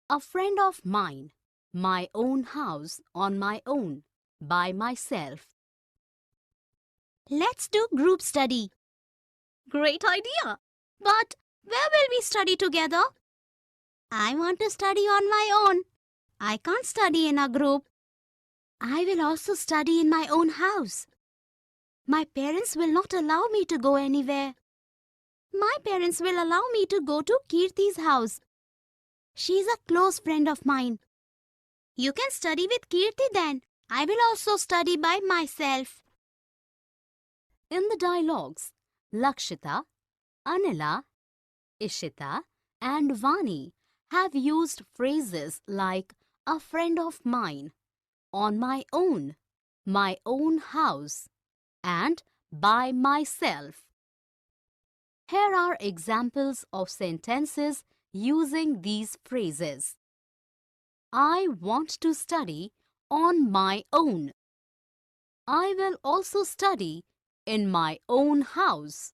A friend of mine, my own house on my own, by myself. Let's do group study. Great idea! But where will we study together? I want to study on my own. I can't study in a group. I will also study in my own house. My parents will not allow me to go anywhere. My parents will allow me to go to Kirti's house. She is a close friend of mine. You can study with Kirti then. I will also study by myself. In the dialogues, Lakshita, Anila, Ishita and Vani have used phrases like a friend of mine, on my own house, and by myself. Here are examples of sentences using these phrases. I want to study on my own. I will also study in my own house.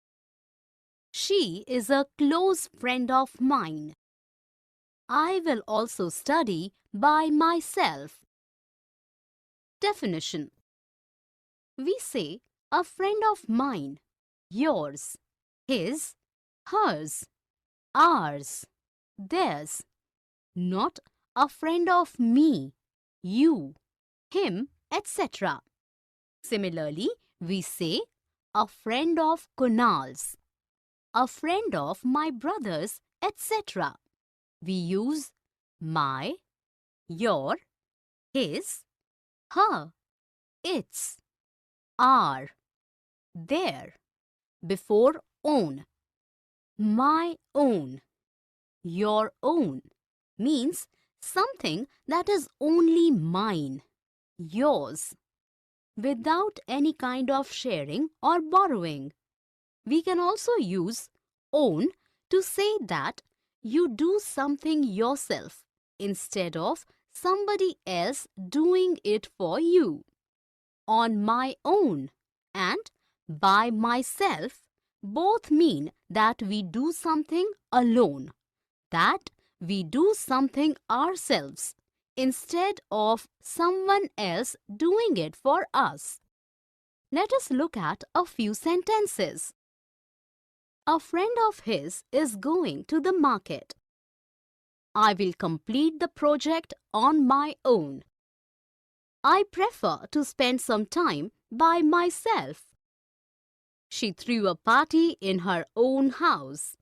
She is a close friend of mine. I will also study by myself. Definition. We say a friend of mine, yours, his, hers, ours, theirs. Not a friend of me, you, him, etc. Similarly, we say a friend of Kunal's, a friend of my brother's, etc. We use my, your, his, her, its, our, their before own. My own, your own means something that is only mine, yours, without any kind of sharing or borrowing. We can also use own to say that you do something yourself instead of somebody else doing it for you. On my own and by myself both mean that we do something alone, that we do something ourselves instead of someone else doing it for us. Let us look at a few sentences. A friend of his is going to the market. I will complete the project on my own. I prefer to spend some time by myself. She threw a party in her own house.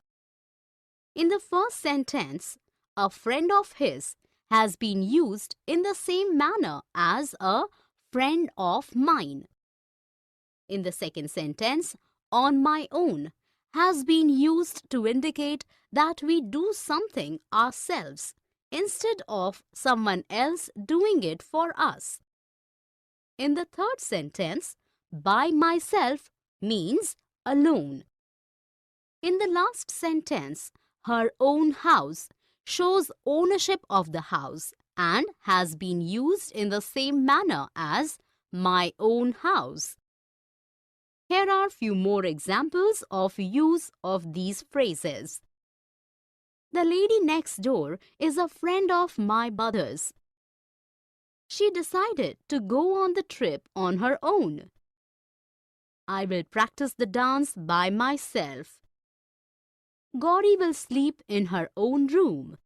In the first sentence, a friend of his has been used in the same manner as a friend of mine. In the second sentence, on my own has been used to indicate that we do something ourselves instead of someone else doing it for us. In the third sentence, by myself means alone. In the last sentence, her own house shows ownership of the house and has been used in the same manner as my own house. Here are few more examples of use of these phrases. The lady next door is a friend of my mother's. She decided to go on the trip on her own. I will practice the dance by myself. Gauri will sleep in her own room.